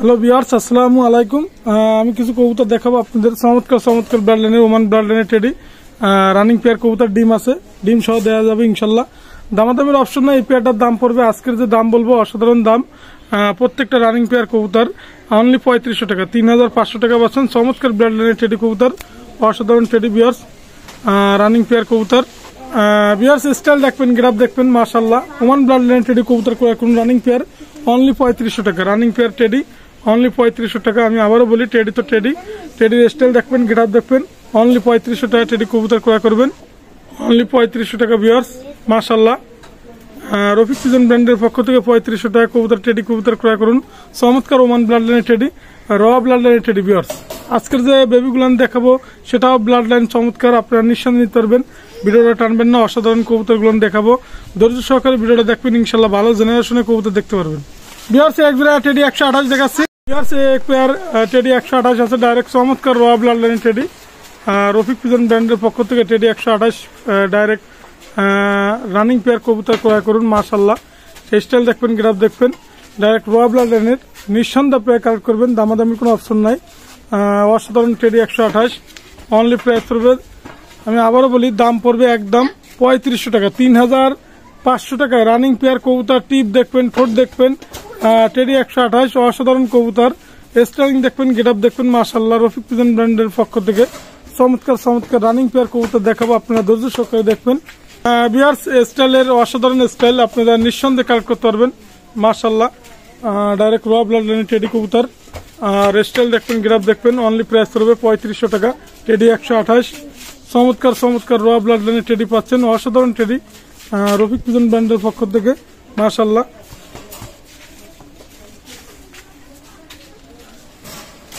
Hello viewers, আসসালামু আলাইকুম। আমি কিছু কবুতর দেখাবো আপনাদের। চমৎকার ব্লাড লাইনের ওমান ব্লাড লাইনের টেডি রানিং পেয়ার কবুতর, ডিম আছে, ডিম সহ দেওয়া যাবে ইনশাল্লাহ। দামাদামের অপশন না। এই পেয়ারটার দাম পড়বে, আজকের যে দাম বলবো অসাধারণ দাম। প্রত্যেকটা রানিং পেয়ার কবুতর অনলি 3500 টাকা, 3500 টাকা পাচ্ছেন। চমৎকার ব্লাড লাইনের টেডি কবুতর, অসাধারণ টেডি ভিউয়ার্স, রানিং পেয়ার কবুতর। ভিউয়ার্স স্টাইল দেখবেন, গ্রাফ দেখবেন, মাশাআল্লাহ। ওমান ব্লাড লাইনের টেডি কবুতর করে এখন রানিং পেয়ার অনলি 3500 টাকা, রানিং পেয়ার টেডি অনলি 3500 টাকা। আমি আবারও বলি, টেডি তো টেডি, টেডির স্টাইল দেখবেন, গ্রাফ দেখবেন, অনলি 3500 টাকা টেডি কবুতর ক্রয় করবেন, অনলি 3500 টাকা ভিউয়ার্স, মাশাআল্লাহ। রফিক সিজন ব্র্যান্ডের পক্ষ থেকে 3500 টাকা কবুতর টেডি কবুতর ক্রয় করুন। চমৎকার ওমান ব্লাড লাইনের টেডি, র ব্লাড লাইনের টেডি ভিউয়ার্স। আজকের যে বেবিগুলো দেখাবো সেটাও ব্লাড লাইন চমৎকার, আপনারা নিঃসন্দেহে নিতে পারবেন। ভিডিওটা টানবেন না, অসাধারণ কবুতরগুলো দেখাবো। ধৈর্য সহকারে ভিডিওটা দেখবেন, ইনশাল্লাহ ভালো জেনারেশনের কবুতর দেখতে পারবেন। ভিউয়ার্স এক জোড়া টেডি 128 দেখাচ্ছি। ভিউয়ার্স এক পেয়ার টেডি 128 আছে, ডাইরেক্ট চমৎকার র ব্লাড লাইনের টেডি। রফিক সিজন ব্র্যান্ডের পক্ষ থেকে টেডি 128 ডাইরেক্ট রানিং পেয়ার কবুতর ক্রয় করুন, মাশাআল্লাহ। স্টাইল দেখবেন, গ্রাফ দেখবেন, ডাইরেক্ট র ব্লাড লাইনের, নিঃসন্দেহে পেয়ার কালেক্ট করবেন, দামাদামির কোনো অপশন নাই। অসাধারণ টেডি 128 অনলি প্রাইস পড়বে, আমি আবারও বলি, দাম পড়বে একদম 3500 টাকা, 3500 টাকায় রানিং পেয়ার কবুতর। টিপ দেখবেন, ঠোঁট দেখবেন, টেডি 128 অসাধারণ কবুতর। স্টাইলিং দেখবেন, গেটআপ দেখবেন, মাশাআল্লাহ। রফিক সিজন ব্র্যান্ডের পক্ষ থেকে চমৎকার রানিং পেয়ার কবুতর দেখাবো, আপনারা ধৈর্য সহকারে দেখবেন। ভিউয়ার্স স্টাইলের অসাধারণ স্টাইল, আপনারা নিঃসন্দেহে কালেক্ট করতে পারবেন, মাশাআল্লাহ। ডাইরেক্ট র ব্লাড লাইনের টেডি কবুতর, আর স্টাইল দেখবেন, গ্রাফ দেখবেন, অনলি প্রাইস করবে 3500 টাকা, টেডি 128। চমৎকার র ব্লাড লাইনের টেডি পাচ্ছেন, অসাধারণ টেডি রফিক সিজন ব্র্যান্ডের পক্ষ থেকে, মাশাআল্লাহ।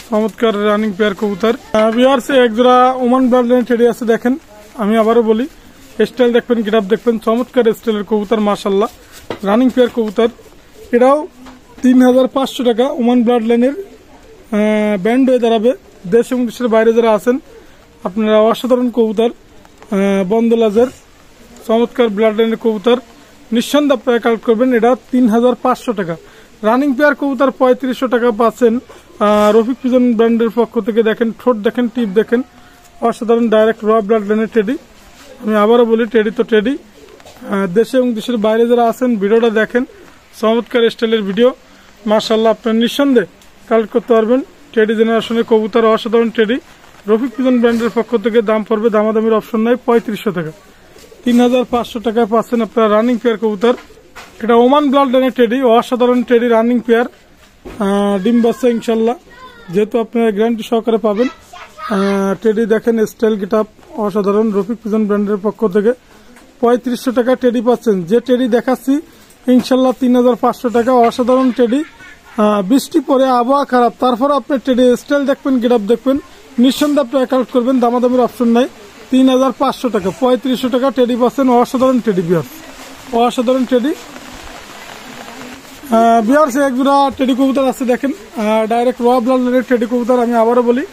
চমৎকার রানিং পেয়ার কবুতর। ভিউয়ার্স এক জোড়া ওমান ব্লাড লাইনের টেডি আছে, দেখেন, আমি আবারও বলি, স্টাইল দেখবেন, গ্রাফ দেখবেন, চমৎকার স্টাইলের কবুতর, মাশাআল্লাহ। রানিং পেয়ার কবুতর, এটাও 3500 টাকা। ওমান ব্লাড লাইনের ব্যান্ড হয়ে দাঁড়াবে। দেশ এবং দেশের বাইরে যারা আছেন আপনারা, অসাধারণ কবুতর, বন্দলাজের চমৎকার ব্লাড লাইনের কবুতর, নিঃসন্দেহে আপনারা কালেক্ট করবেন। এটা 3500 টাকা রানিং পেয়ার কবুতর, 3500 টাকা পাচ্ছেন রফিক সিজন ব্র্যান্ডের পক্ষ থেকে। দেখেন, ঠোঁট দেখেন, টিপ দেখেন, অসাধারণ ডাইরেক্ট র ব্লাড লাইনের টেডি। আমি আবারও বলি, টেডি তো টেডি, দেশে এবং দেশের বাইরে যারা আছেন ভিডিওটা দেখেন, চমৎকার স্টাইলের ভিডিও, মাশাআল্লাহ। আপনারা নিঃসন্দেহে কালেক্ট করতে পারবেন টেডি জেনারেশনের কবুতর, অসাধারণ টেডি রফিক সিজন ব্র্যান্ডের পক্ষ থেকে। দাম পড়বে, দামাদামির অপশন নাই, 3500 টাকা, 3500 টাকায় পাচ্ছেন আপনারা রানিং পেয়ার কবুতর। এটা ওমান ব্লাড লাইনের টেডি, অসাধারণ টেডি, রানিং পেয়ার, ডিম বাচ্চা ইনশাল্লাহ, যেহেতু আপনারা গ্যারান্টি সহকারে পাবেন। টেডি দেখেন, স্টাইল গেটআপ অসাধারণ, রফিক সিজন ব্র্যান্ডের পক্ষ থেকে 3500 টাকা টেডি পাচ্ছেন। যে টেডি দেখাচ্ছি ইনশাল্লাহ 3500 টাকা, অসাধারণ টেডি। বৃষ্টি পরে, আবহাওয়া খারাপ, তারপর আপনি টেডি স্টাইল দেখবেন, গেটআপ দেখবেন, নিঃসন্দেহে আপনি কালেক্ট করবেন, দামাদামির অপশন নাই। 3500 টাকা, 3500 টাকা টেডি পাচ্ছেন, অসাধারণ টেডি ভিউয়ার্স, অসাধারণ টেডি। ভিউয়ার্স এক জোড়া টেডি কবুতর আছে, দেখেন, ডাইরেক্ট র ব্লাড লাইনের টেডি কবুতর। আমি আবারও বলি,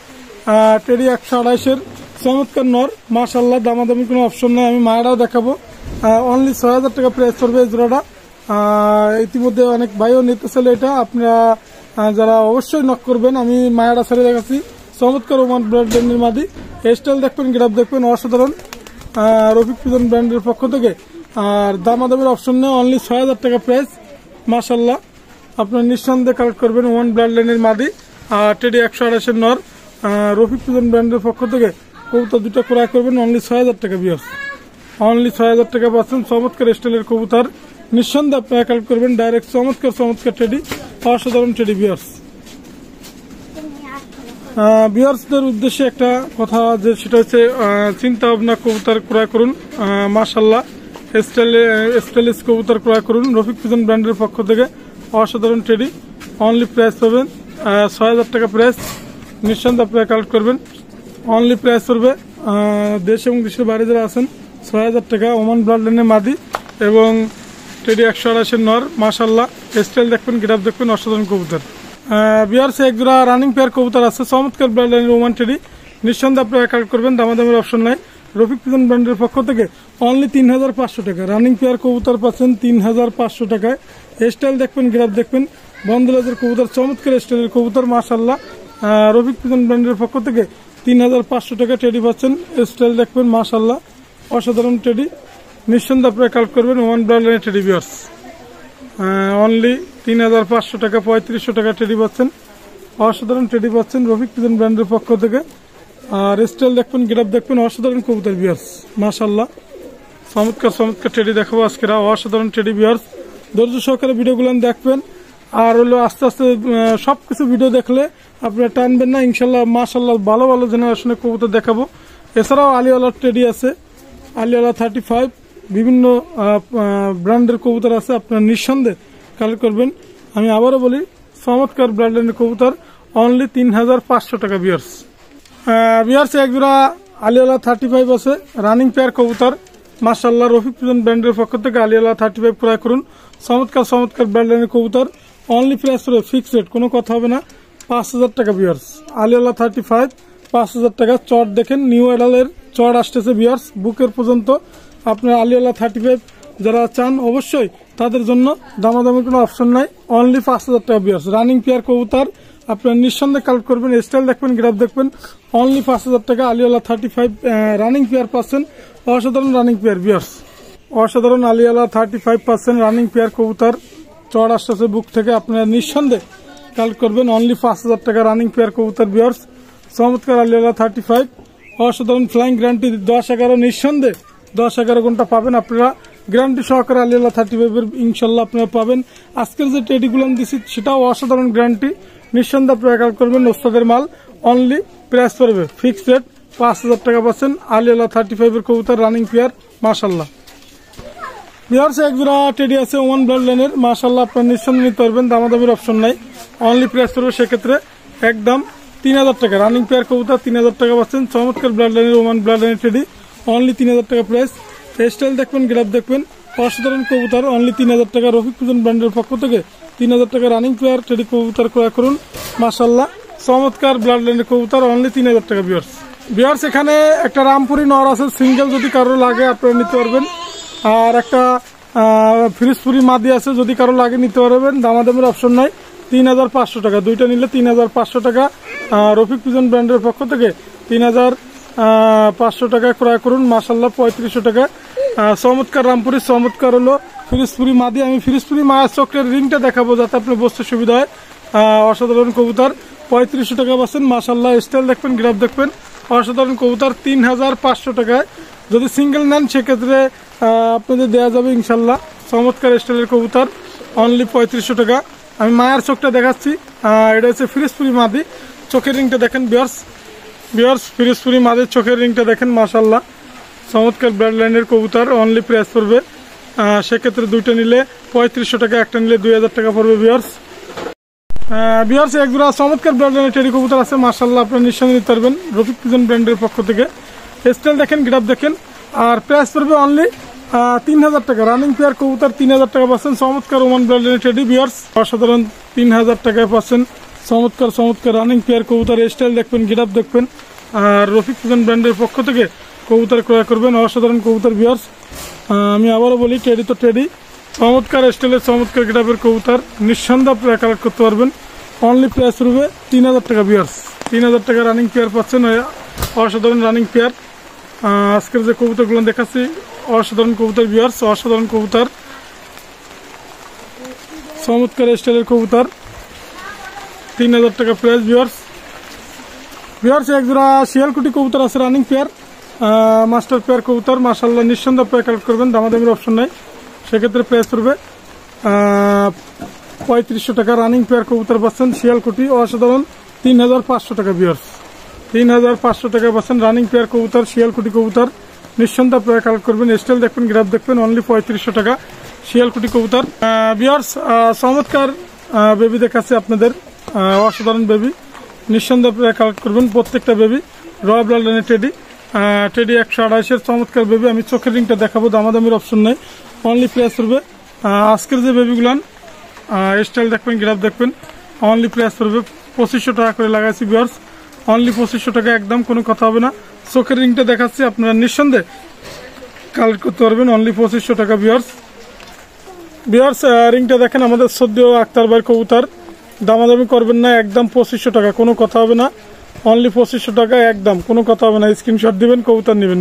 টেডি 128 চমৎকার নর, মাশাআল্লাহ। দামাদামির কোনো অপশন নাই। আমি মায়াটাও দেখাবো, অনলি 6000 টাকা প্রাইস করবে এই জোড়াটা। ইতিমধ্যে অনেক ভাইও নিতেছিল এটা, আপনারা যারা অবশ্যই নক করবেন। আমি মায়াটা ছেড়ে দেখাচ্ছি, চমৎকার ওমান ব্লাড লাইনের মাদি। স্টাইল দেখবেন, গ্রাফ দেখবেন, অসাধারণ রফিক সিজন ব্র্যান্ডের পক্ষ থেকে। আর দামাদামির অপশন নেই, অনলি 6000 টাকা প্রাইস, মাশাআল্লাহ। আপনারা নিঃসন্দেহে কালেক্ট করবেন ওমান ব্লাড লাইনের মাদি, আর টেডি 128 নর, রফিক সিজন ব্র্যান্ডের পক্ষ থেকে কবুতর দুটো ক্রয় করবেন, অনলি 6000 টাকা ভিউয়ার্স, অনলি 6000 টাকা পাচ্ছেন। চমৎকার স্টাইলের কবুতর, নিঃসন্দেহে আপনারা কালেক্ট করবেন, ডাইরেক্ট চমৎকার টেডি, অসাধারণ টেডি ভিউয়ার্স। ভিউয়ার্সদের উদ্দেশ্যে একটা কথা, যে সেটা হচ্ছে চিন্তা ভাবনা কবুতর ক্রয় করুন, মাশাআল্লাহ। স্টাইলিশ কবুতর ক্রয় করুন রফিক সিজন ব্র্যান্ডের পক্ষ থেকে, অসাধারণ টেডি, অনলি প্রাইস পাবেন 6000 টাকা প্রাইস, নিঃসন্দেহে আপনারা কালেক্ট করবেন, অনলি প্রাইস করবে। দেশ এবং দেশের বাইরে যারা আছেন 6000 টাকা, ওমান ব্লাড লাইনের মাদি এবং টেডি 128 নর, মাশাআল্লাহ। স্টাইল দেখবেন, গেটআপ দেখবেন, অসাধারণ কবুতর। ভিউয়ার্স এক জোড়া রানিং পেয়ার কবুতর আছে, চমৎকার ব্লাড লাইনের ওমান টেডি, নিঃসন্দেহে আপনারা কালেক্ট করবেন, দামাদামের অপশন নাই। রফিক সিজন ব্র্যান্ডের পক্ষ থেকে অনলি 3500 টাকা রানিং পেয়ার কবুতর পাচ্ছেন 3500 টাকায়। স্টাইল দেখবেন, গ্রাফ দেখবেন, বন্দুলাজের কবুতর, চমৎকার স্টাইলের কবুতর মাশাআল্লাহ। রফিক পিজন ব্র্যান্ডের পক্ষ থেকে 3500 টাকা টেডি পাচ্ছেন। স্টাইল দেখবেন মাশাআল্লাহ, অসাধারণ টেডি। নিঃসন্দেহে আপনারা কালেক্ট করবেন ওমান ব্র্যান্ডের টেডি বিয়ার্স। অনলি 3500 টাকা, 3500 টাকা টেডি পাচ্ছেন। অসাধারণ টেডি পাচ্ছেন রফিক পিজন ব্র্যান্ডের পক্ষ থেকে। আর স্টাইল দেখবেন, গেটআপ দেখবেন, অসাধারণ কবুতর বিয়ার্স মাশাআল্লাহ। চমৎকার চমৎকার টেডি দেখাবো আজকে, অসাধারণ টেডি বিয়ার্স। ধৈর্য সহকারে ভিডিওগুলো দেখবেন। আর হলো আস্তে আস্তে সবকিছু ভিডিও দেখলে আপনারা টানবেন না ইনশাল্লাহ। মাশাআল্লাহ ভালো ভালো জেনারেশনের কবুতর দেখাবো। এছাড়াও আলিওয়ালার টেডি আছে, আলিওয়ালা 35, বিভিন্ন ব্র্যান্ডের কবুতর আছে, আপনারা নিঃসন্দেহে কালেক্ট করবেন। আমি আবারও বলি, চমৎকার ব্র্যান্ডের কবুতর, অনলি 3500 টাকা বিয়ার্স। বিয়ার্স এক জোড়া আলিওয়ালা 35 আছে, রানিং পেয়ার কবুতর মাশাআল্লাহ। রফিক পিজন ব্র্যান্ডের পক্ষ থেকে আলিওয়ালা 35 ক্রয় করুন। চমৎকার চমৎকার ব্র্যান্ডের কবুতর, অনলি প্রাইস করে ফিক্সড রেট, কোনো কথা হবে না, 5000 টাকা বিয়ার্স। আলিওয়ালা 35 5000 টাকা। চট দেখেন, নিউ এডালের চট আসতেছে বিয়ার্স বুকের পর্যন্ত। আপনার আলিওয়ালা 35 যারা চান অবশ্যই তাদের জন্য দামাদামির কোনো অপশন নাই, অনলি 5000 টাকা বিয়ার্স। রানিং পেয়ার কবুতর আপনার নিঃসন্দেহে কালেক্ট করবেন। স্টাইল দেখবেন, গ্রাফ দেখবেন, অনলি 5000 টাকা। আলিওয়ালা 35 রানিং পেয়ার পাচ্ছেন, অসাধারণ রানিং পেয়ার বিয়ার্স। অসাধারণ আলিওয়ালা 35% রানিং পেয়ার কবুতর, চড় আসতেছে বুক থেকে, আপনারা নিঃসন্দেহে কালেক্ট করবেন, অনলি 5000 টাকা রানিং পেয়ার কবুতর বিয়ার্স। চমৎকার আলিওয়ালা 35, অসাধারণ ফ্লাইং গ্যারান্টি 10-11, নিঃসন্দেহে 10-11 ঘন্টা পাবেন আপনারা গ্যারান্টি সহকারে। আলিওয়ালা 35 ইনশাল্লাহ আপনারা পাবেন। আজকের যে টেডিগুলো দিচ্ছি সেটাও অসাধারণ গ্যারান্টি, নিঃসন্দেহে আপনারা কালেক্ট করবেন। ওস্তাদের মাল, অনলি প্রাইস পড়বে ফিক্সড রেট 5000 টাকা পাচ্ছেন। আলিওয়ালা 35 কবুতর রানিং পেয়ার মাশাআল্লাহ। বিহার এক জোড়া টেডি আছে ওমান ব্লাড লাইনের মাশাআল্লাহ, আপনার নিঃসন্দেহে নিতে পারবেন, দামাদামির অপশন নাই, অনলি প্রাইস পড়বে সেক্ষেত্রে একদম 3000 টাকা। রানিং পেয়ার কবুতর 3000 টাকা পাচ্ছেন। চমৎকার ব্লাড লাইনের ওমান ব্লাড লাইনের টেডি, অনলি 3000 টাকা প্রাইস। স্টাইল দেখবেন, গ্রাফ দেখবেন, অসাধারণ কবুতর, অনলি 3000 টাকা। রফিক পিজন ব্র্যান্ডের পক্ষ থেকে 3000 টাকা রানিং পেয়ার টেডি কবুতর ক্রয় করুন মাশাআল্লাহ। চমৎকার ব্লাড লাইনের কবুতর, অনলি 3000 টাকা বিয়ার্স। বিয়ার্স এখানে একটা রামপুরি নর আছে সিঙ্গেল, যদি কারো লাগে আপনারা নিতে পারবেন। আর একটা ফিরিজপুরি মাদি আছে, যদি কারো লাগে নিতে পারবেন, দামাদামের অপশন নাই, 3500 টাকা। দুইটা নিলে 3500 টাকা। রফিক পিজন ব্র্যান্ডের পক্ষ থেকে 3500 টাকা ক্রয় করুন মাশাআল্লাহ, 3500 টাকা। চমৎকার রামপুরি, চমৎকার হলো ফিরিজপুরি মাদি। আমি ফিরিজপুরি মায়ের চক্রের রিংটা দেখাবো যাতে আপনার বসতে সুবিধা হয়। অসাধারণ কবুতর, 3500 টাকা পাচ্ছেন মাশাআল্লাহ। স্টাইল দেখবেন, গ্রাফ দেখবেন, অসাধারণ কবুতর 3500 টাকায়। যদি সিঙ্গেল নেন সেক্ষেত্রে আপনাদের দেওয়া যাবে ইনশাল্লাহ। চমৎকার স্টাইলের কবুতর, অনলি 3500 টাকা। আমি মায়ের চোখটা দেখাচ্ছি, এটা হচ্ছে ফিরিজপুরি মাদি। চোখের রিংটা দেখেন বিয়ার্স, বিয়ার্স ফিরিজপুরি মাদির চোখের রিংটা দেখেন মাশাআল্লাহ। চমৎকার ব্লাড লাইনের কবুতর, অনলি প্রাইস পড়বে সেক্ষেত্রে দুইটা নিলে 3500 টাকা, একটা নিলে 2000 টাকা পড়বে বিয়ার্স। বিয়ার্স এক জোড়া চমৎকার ব্লাড লাইনের টেডি কবুতর আছে মাশাআল্লাহ, আপনারা নিঃসন্দেহে নিতে পারবেন রফিক পিজন ব্র্যান্ডের পক্ষ থেকে। স্টাইল দেখেন, গ্রাফ দেখেন, আর প্রাইস পড়বে অনলি 3000 টাকা। রানিং পেয়ার কবুতর 3000 টাকা পাচ্ছেন। চমৎকার ওমান ব্লাড লাইনের টেডি বিয়ার্স, অসাধারণ 3000 টাকায় পাচ্ছেন। চমৎকার চমৎকার রানিং পেয়ার কবুতর, স্টাইল দেখবেন, গ্রাফ দেখবেন, আর রফিক পিজন ব্র্যান্ডের পক্ষ থেকে কবুতর ক্রয় করবেন, অসাধারণ কবুতর বিয়ার্স। আমি আবারও বলি, টেডি তো টেডি, চমৎকার স্টাইলের চমৎকার গ্রাফের কবুতর, নিঃসন্দেহে আপনারা কালেক্ট করতে পারবেন। অনলি প্রাইস পড়বে 3000 টাকা বিয়ার্স। 3000 টাকা রানিং পেয়ার পাচ্ছেন, অসাধারণ রানিং পেয়ার। আজকের যে কবুতরগুলো দেখাচ্ছি অসাধারণ কবুতর বিয়ার্স, অসাধারণ কবুতর, চমৎকার স্টাইলের কবুতর, 3000 টাকা প্রাইস বিয়ার্স। বিয়ার্স এক জোড়া শিয়ালকুটি কবুতর আছে রানিং পেয়ার, মাস্টার পেয়ার কবুতর মাশাআল্লাহ, নিঃসন্দেহে আপনারা কালেক্ট করবেন, দামাদামির অপশন নাই, সেক্ষেত্রে প্রাইস পড়বে 3500 টাকা। রানিং পেয়ার কবুতর পাচ্ছেন শিয়ালকুটি, অসাধারণ 3500 টাকা বিয়ার্স। 3500 টাকা পাচ্ছেন রানিং পেয়ার কবুতর শিয়ালকুটি কবুতর, নিঃসন্দেহে আপনারা কালেক্ট করবেন। স্টাইল দেখবেন, গ্রাফ দেখবেন, অনলি 3500 টাকা শিয়ালকুটি কবুতর। বিয়ার্স চমৎকার বেবি দেখাচ্ছে আপনাদের, অসাধারণ বেবি, নিঃসন্দেহে আপনারা কালেক্ট করবেন প্রত্যেকটা বেবি। র ব্লাড লাইনের টেডি, টেডি 128-এর চমৎকার বেবি। আমি চোখের রিংটা দেখাবো, দামাদামির অপশন নেই, অনলি প্রাইস পড়বে আজকের যে বেবিগুলান, স্টাইল দেখবেন, গ্রাফ দেখবেন, অনলি প্রাইস পড়বে 2500 টাকা করে লাগাইছি বিয়ার্স, অনলি 2500 টাকা, একদম কোনো কথা হবে না। চোখের রিংটা দেখাচ্ছি, আপনারা নিঃসন্দেহে কালেক্ট করতে পারবেন, অনলি 2500 টাকা বিয়ার্স। ভিউয়ার্স রিংটা দেখেন আমাদের সদ্য আক্তার ভাইয়ের কবুতর, দামাদামি করবেন না, একদম 2500 টাকা, কোনো কথা হবে না। অনলি 2500 টাকা একদম, কোনো কথা হবে না। স্ক্রিনশট দিবেন, কবুতর নেবেন।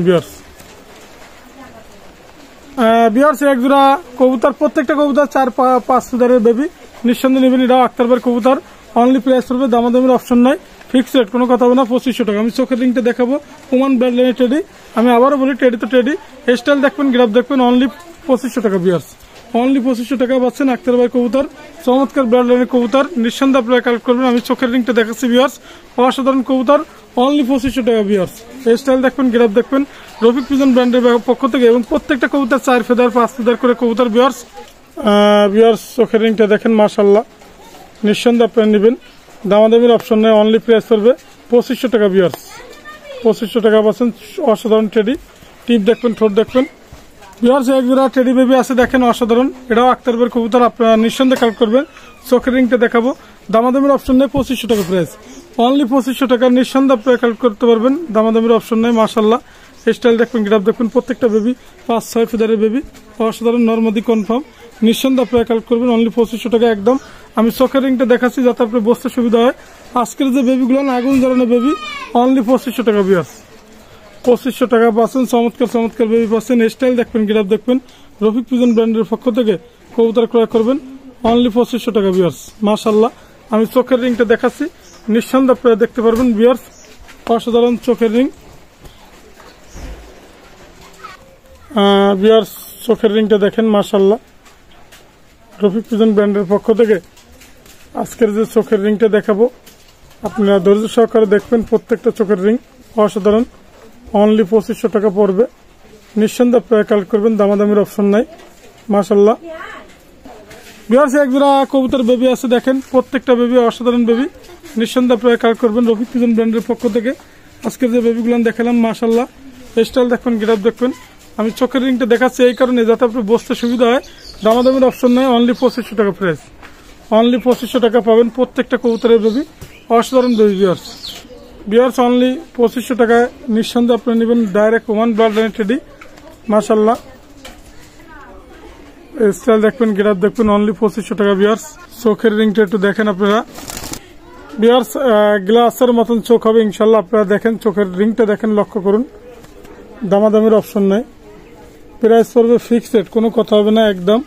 ভিউয়ার্স এক জোড়া কবুতর, প্রত্যেকটা কবুতর 4-5 ফিদারের বেবি, নিঃসন্দেহে নেবেন। এটাও আক্তার ভাইয়ের কবুতর, অনলি প্রাইস পড়বে, দামাদামির অপশন নাই, ফিক্সড রেট, কোনো কথা হবে না, 2500 টাকা। আমি চোখের রিংটা দেখাবো, ওমান ব্র্যান্ডের টেডি। আমি আবারও বলি, টেডি তো টেডি, স্টাইল দেখবেন, গ্রাফ দেখবেন, অনলি 2500 টাকা। ভিউয়ার্স অনলি 2500 টাকা পাচ্ছেন আক্তার ভাই কবুতর, চমৎকার ব্র্যান্ডের কবুতর, নিঃসন্দেহে আপনারা কালেক্ট করবেন। আমি চোখের রিংটা দেখাচ্ছি ভিউয়ার্স, অসাধারণ কবুতর, অনলি 2500 টাকা। ভিউয়ার্স স্টাইল দেখবেন, গ্রাফ দেখবেন, রফিক পিজন ব্র্যান্ডের পক্ষ থেকে, এবং প্রত্যেকটা কবুতর 4 ফেদার 5 ফেদার করে কবুতর। ভিউয়ার্স চোখের রিংটা দেখেন, মাশাআল্লাহ, নিঃসন্দেহে আপনারা নেবেন, দামাদামির অপশন নেই, অনলি প্রাইস করবে 2500 টাকা। ভিউয়ার্স 2500 টাকা পাচ্ছেন অসাধারণ টেডি, টিপ দেখবেন, ঠোঁট দেখবেন। ভিউয়ার্স এক জোড়া টেডি বেবি আছে দেখেন, অসাধারণ, এটাও আক্তার ভাইয়ের কবুতর, আপনারা নিঃসন্দেহে কালেক্ট করবেন। চোখের রিংটা দেখাবো, দামাদামির অপশন নেই, 2500 টাকা প্রাইস, অনলি 2500 টাকা, নিঃসন্দেহে আপনারা কালেক্ট করতে পারবেন, দামাদামির অপশন নেই। মাশাআল্লাহ স্টাইল দেখবেন, গ্রাফ দেখবেন, প্রত্যেকটা বেবি 5-6 ফেদারের বেবি, অসাধারণ, নরমাদি কনফার্ম, নিঃসন্দেহে আপনারা কালেক্ট করবেন, অনলি 2500 টাকা একদম। আমি চোখের রিংটা দেখাচ্ছি যাতে আপনার বসতে সুবিধা হয়। আজকের যে বেবিগুলো আগুন জ্বালানো বেবি, অনলি 2500 টাকা। ভিউয়ার্স 2500 টাকা পাচ্ছেন, চমৎকার চমৎকার বেবি পাচ্ছেন। স্টাইল দেখবেন, গ্রাফ দেখবেন, রফিক পিজন ব্র্যান্ডের পক্ষ থেকে কবুতর ক্রয় করবেন, অনলি 2500 টাকা। ভিউয়ার্স মাশাআল্লাহ, আমি চোখের রিংটা দেখাচ্ছি, নিঃসন্দেহে আপনারা দেখতে পারবেন। ভিউয়ার্স অসাধারণ চোখের রিং, ভিউয়ার্স চোখের রিংটা দেখেন, মাশাআল্লাহ, রফিক পিজন ব্র্যান্ডের পক্ষ থেকে আজকের যে চোখের রিংটা দেখাবো, আপনারা ধৈর্য সহকারে দেখবেন, প্রত্যেকটা চোখের রিং অসাধারণ, অনলি 2500 টাকা পড়বে, নিঃসন্দেহে আপনারা কালেক্ট করবেন, দামাদামির অপশন নাই। মাশাআল্লাহ ভিউয়ার্স এক জোড়া কবুতর বেবি আছে দেখেন, প্রত্যেকটা বেবি অসাধারণ বেবি, নিঃসন্দেহে আপনারা কালেক্ট করবেন, রফিক পিজন ব্র্যান্ডের পক্ষ থেকে আজকের যে বেবিগুলো দেখালাম। মাশাআল্লাহ স্টাইল দেখবেন, গ্রাফ দেখবেন, আমি চোখের রিংটা দেখাচ্ছি এই কারণে যাতে আপনার বসতে সুবিধা হয়, দামাদামির অপশন নাই, অনলি 2500 টাকা প্রাইস, অনলি 2500 টাকা পাবেন প্রত্যেকটা কবুতরের বেবি, অসাধারণ বেবি। ভিউয়ার্স অনলি 2500 টাকায় নিঃসন্দেহে আপনারা নেবেন, ডাইরেক্ট ওমান ব্র্যান্ডের টেডি। মাশাআল্লাহ স্টাইল দেখবেন, গ্রাফ দেখবেন, অনলি 2500 টাকা। ভিউয়ার্স চোখের রিংটা একটু দেখেন আপনারা, ভিউয়ার্স গ্লাসের মতন চোখ হবে ইনশাল্লাহ, আপনারা দেখেন, চোখের রিংটা দেখেন, লক্ষ্য করুন, দামাদামির অপশন নাই, প্রাইস পড়বে ফিক্সড রেট, কোনো কথা হবে না, একদম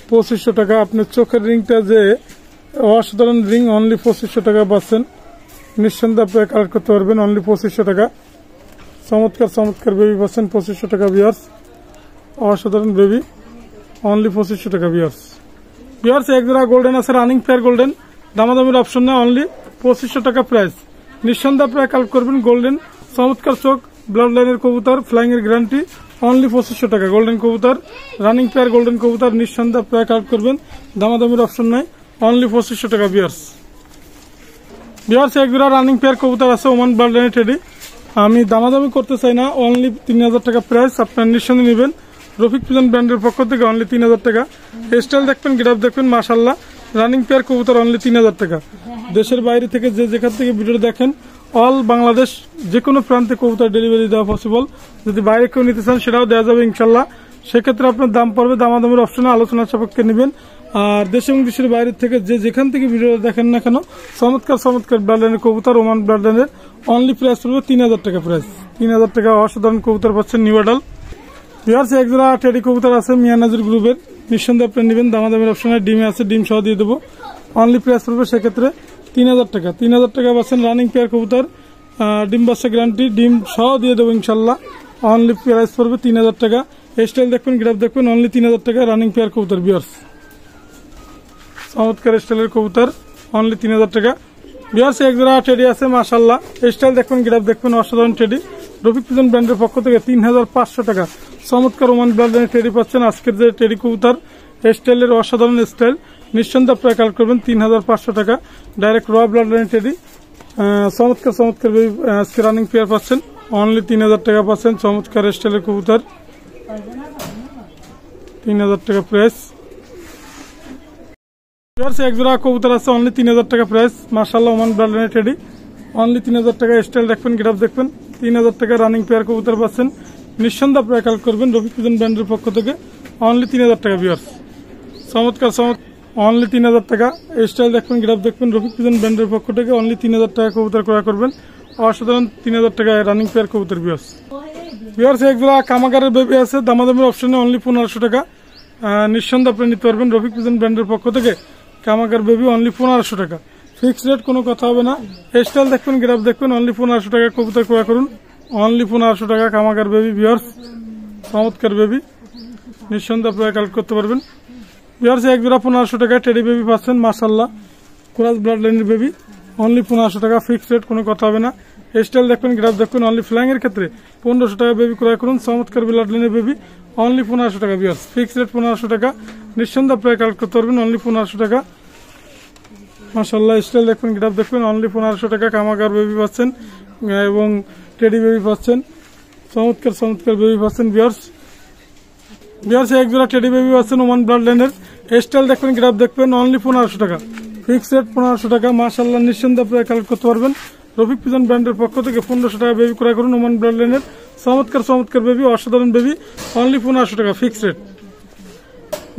2500 টাকা। আপনার চোখের রিংটা যে অসাধারণ রিং, অনলি 2500 টাকা পাচ্ছেন, নিঃসন্দেহে আপনারা কালেক্ট করতে পারবেন, অনলি 2500 টাকা। চমৎকার চমৎকার বেবি পাচ্ছেন 2500 টাকা। ভিউয়ার্স অসাধারণ বেবি, অনলি 2500 টাকা। ভিউয়ার্স এক জোড়া গোল্ডেন আছে, রানিং পেয়ার গোল্ডেন, দামাদামির অপশন নেই, অনলি 2500 টাকা প্রাইস, নিঃসন্দেহে আপনারা কালেক্ট করবেন। গোল্ডেন চমৎকার চোখ, ব্লাড লাইনের কবুতর, ফ্লাইং এর গ্যারান্টি, অনলি 2500 টাকা। গোল্ডেন কবুতর, রানিং পেয়ার গোল্ডেন কবুতর, নিঃসন্দেহে আপনারা কালেক্ট করবেন, দামাদামির অপশন নাই, অনলি 2500 টাকা। ভিউয়ার্স এক জোড়া রানিং পেয়ার কবুতর আছে, ওমান ব্লাড লাইনের টেডি, আমি দামাদামি করতে চাই না, অনলি 3000 টাকা প্রাইস, আপনারা নিঃসন্দেহে নেবেন, রফিক পিজন ব্র্যান্ডের পক্ষ থেকে অনলি 3000 টাকা। স্টাইল দেখবেন, গ্রাফ দেখবেন, মাশাআল্লাহ, রানিং পেয়ার কবুতর, অনলি 3000 টাকা। দেশের বাইরে থেকে যে যেখান থেকে ভিডিও দেখেন, অল বাংলাদেশ যে কোনো প্রান্তে কবুতর ডেলিভারি দেওয়া পসিবল, যদি বাইরে কেউ নিতে চান সেটাও দেওয়া যাবে ইনশাল্লাহ, সেক্ষেত্রে আপনার দাম পড়বে, দামাদামের অপশনে আলোচনা সাপেক্ষে নেবেন। আর দেশ এবং দেশের বাইরে থেকে যে যেখান থেকে ভিডিও দেখেন না কেন, চমৎকার চমৎকার ব্র্যান্ডের কবুতর, ওমান ব্র্যান্ডের, অনলি প্রাইস পড়বে 3000 টাকা প্রাইস, 3000 টাকা অসাধারণ কবুতর পাচ্ছেন, নিউ অ্যাডাল। ভিউয়ার্স এক জোড়া টেডি কবুতর আছে মিয়া নাজির গ্রুপের, নিঃসন্দেহে আপনি নেবেন, দামাদামের অপশনে ডিমে আছে, ডিম সহ দিয়ে দেবো, অনলি প্রাইস পড়বে সেক্ষেত্রে 3000 টাকা। 3000 টাকা পাচ্ছেন রানিং পেয়ার কবুতর, ডিম বাচ্চা গ্যারান্টি, ডিম সহ দিয়ে দেবো ইনশাল্লাহ, অনলি প্রাইস পড়বে 3000 টাকা। স্টাইল দেখবেন, গ্রাফ দেখবেন, অনলি 3000 টাকা রানিং পেয়ার কবুতর। ভিউয়ার্স চমৎকার স্টাইলের কবুতর, অনলি 3000 টাকা। ভিউয়ার্স এক জোড়া টেডি আছে, মাশাআল্লাহ, স্টাইল দেখবেন, গ্রাফ দেখবেন, অসাধারণ টেডি, রফিক পিজন ব্র্যান্ডের পক্ষ থেকে 3500 টাকা চমৎকার ওমান ব্র্যান্ডের টেডি পাচ্ছেন। আজকের যে টেডি কবুতর স্টাইলের অসাধারণ স্টাইল, নিঃসন্দেহে আপনারা কালেক্ট করবেন, 3500 টাকা, ডাইরেক্ট র ব্র্যান্ডের টেডি, চমৎকার চমৎকার আজকে রানিং পেয়ার পাচ্ছেন, অনলি 3000 টাকা পাচ্ছেন, চমৎকার স্টাইলের কবুতর, 3000 টাকা প্রাইস। এক জোড়া কবুতর আছে, অনলি 3000 টাকা প্রাইস, মাশাআল্লাহ, ওমান ব্র্যান্ডের টেডি, অনলি 3000 টাকা। স্টাইল দেখবেন, গ্রাফ দেখবেন, 3000 টাকা রানিং পেয়ার কবুতর পাচ্ছেন, নিঃসন্দেহে আপনারা কালেক্ট করবেন, রফিক পিজন ব্র্যান্ডের পক্ষ থেকে, অনলি 3000 টাকা। ভিউয়ার্স চমৎকার অনলি 3000 টাকা। স্টাইল দেখবেন, গ্রাফ দেখবেন, রফিক পিজন ব্র্যান্ডের পক্ষ থেকে অনলি 3000 টাকা কবুতর ক্রয় করবেন। অসাধারণ 3000 টাকায় রানিং পেয়ার কবুতর ভিউয়ার্স এক জোড়া কামাগারের বেবি আছে, দামাদামের অপশনে অনলি 1500 টাকা। নিঃসন্দেহে আপনি নিতে পারবেন রফিক পিজন ব্র্যান্ডের পক্ষ থেকে কামাগার বেবি অনলি 1500 টাকা। ফিক্সড রেট, কোনো কথা হবে না। স্টাইল দেখবেন, গ্রাফ দেখবেন, অনলি 1500 টাকা কবুতর ক্রয় করুন। অনলি 1500 টাকা কামাগার বেবি ভিউয়ার্স, চমৎকার বেবি, নিঃসন্দেহে আপনারা কালেক্ট করতে পারবেন। ভিউয়ার্স এক জোড়া 1500 টাকা টেডি বেবি পাচ্ছেন, মাশাআল্লাহ, ক্রস ব্লাড লাইনের বেবি অনলি 1500 টাকা। ফিক্সড রেট, কোনো কথা হবে না। স্টাইল দেখবেন, গ্রাফ দেখবেন, অনলি ফ্লাইং এর ক্ষেত্রে 1500 টাকা বেবি ক্রয় করুন। চমৎকার ব্লাড লাইনের বেবি অনলি 1500 টাকা ভিউয়ার্স। ফিক্সড রেট 1500 টাকা, নিঃসন্দেহে আপনারা কালেক্ট করতে পারবেন অনলি 1500 টাকা। মাশাআল্লাহ, স্টাইল দেখবেন, গ্রাফ দেখবেন, অনলি 1500 টাকা কামাগার বেবি পাচ্ছেন এবং টেডি বেবি পাচ্ছেন। চমৎকার বেবি পাচ্ছেন ভিউয়ার্স এক জোড়া টেডি বেবি পাচ্ছেন ওমান ব্লাড লাইনের। স্টাইল দেখবেন, গ্রাফ দেখবেন, অনলি 1500 টাকা। ফিক্সড রেট 1500 টাকা। মাশাআল্লাহ, নিঃসন্দেহে আপনারা কালেক্ট করতে পারবেন রফিক পিজন ব্র্যান্ডের পক্ষ থেকে 1500 টাকা বেবি ক্রয় করুন। ওমান ব্লাড লাইনের চমৎকার বেবি, অসাধারণ বেবি অনলি 1500 টাকা। ফিক্সড রেট,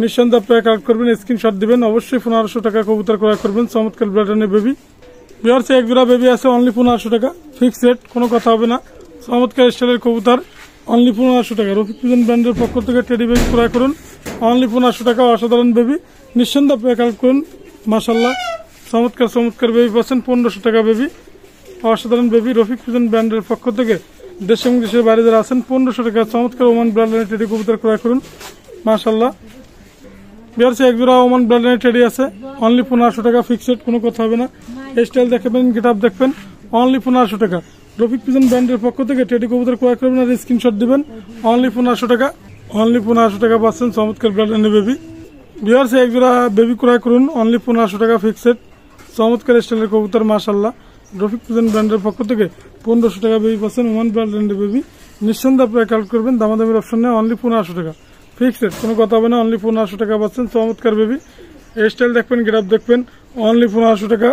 নিঃসন্দেহে আপনারা কালেক্ট করবেন, স্ক্রিনশট দিবেন, অবশ্যই 1500 টাকা কবুতর ক্রয় করবেন। চমৎকার ব্লাড লাইনের বেবি ভিউয়ার্স এক জোড়া বেবি আছে অনলি 1500 টাকা। ফিক্সড রেট, কোনো কথা হবে না। চমৎকার স্টাইলের কবুতর অনলি 1500 টাকা। রফিক পিজন ব্র্যান্ডের পক্ষ থেকে টেডি বেবি ক্রয় করুন অনলি 1500 টাকা। অসাধারণ বেবি, নিঃসন্দেহে আপনারা কালেক্ট করুন। মাশাআল্লাহ, চমৎকার বেবি পাচ্ছেন 1500 টাকা বেবি, অসাধারণ বেবি রফিক পিজন ব্র্যান্ডের পক্ষ থেকে। দেশ এবং দেশের বাইরে যারা আছেন 1500 টাকা চমৎকার ওমান ব্লাড লাইনের টেডি কবুতর ক্রয় করুন। মাশাআল্লাহ, ভিউয়ার্স এক জোড়া ওমান ব্লাড লাইনের টেডি আছে অনলি 1500 টাকা। ফিক্সড রেট, কোনো কথা হবে না। স্টাইল দেখবেন, গেটআপ দেখবেন, অনলি 1500 টাকা। রফিক পিজন ব্র্যান্ডের পক্ষ থেকে টেডি কবুতর ক্রয় করবেন আর স্ক্রিনশট দিবেন অনলি 1500 টাকা। অনলি 1500 টাকা পাচ্ছেন চমৎকার ব্লাড লাইনের বেবি। ভিউয়ার্স এক জোড়া বেবি ক্রয় করুন অনলি 1500 টাকা। ফিক্সড রেট, চমৎকার স্টাইলের কবুতর। মাশাআল্লাহ, রফিক পিজন ব্র্যান্ডের পক্ষ থেকে 1500 টাকা বেবি পাচ্ছেন ওমান ব্লাড লাইনের বেবি। নিঃসন্দেহে আপনারা কালেক্ট করবেন, দামাদামির অপশন নেই, অনলি 1500 টাকা। ফিক্সড রেট, কোনো কথা হবে না। অনলি 1500 টাকা পাচ্ছেন চমৎকার বেবি। স্টাইল দেখবেন, গ্রাফ দেখবেন, অনলি 1500 টাকা।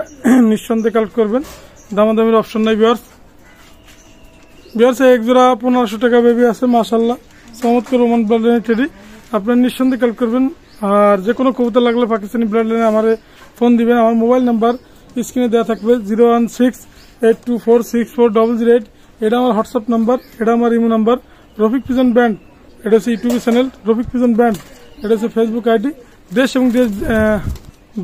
নিঃসন্দেহে কালেক্ট করবেন, দামাদামির অপশন নাই। ভিউয়ার্স এক জোড়া 1500 টাকা বেবি আছে, মাশাআল্লাহ, চমৎকার ওমান ব্লাড লাইনের টেডি। আপনারা নিঃসন্দেহে কালেক্ট করবেন। আর যে কোনো কবুতর লাগলে পাকিস্তানি ব্লাড লাইনে আমার ফোন দিবেন। আমার মোবাইল নাম্বার স্ক্রিনে দেওয়া থাকবে 01682464008। এটা আমার হোয়াটসঅ্যাপ নাম্বার, এটা আমার imo number. Rafiq pigeon brand, এটা হচ্ছে YouTube channel Rafiq pigeon brand, এটা হচ্ছে ফেসবুক আইডি।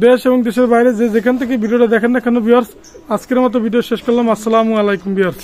দেশ এবং দেশের বাইরে যেখান থেকে ভিডিওটা দেখেন না কেন ভিউয়ার্স, আজকের মতো ভিডিও শেষ করলাম। আসসালামু আলাইকুম ভিউয়ার্স।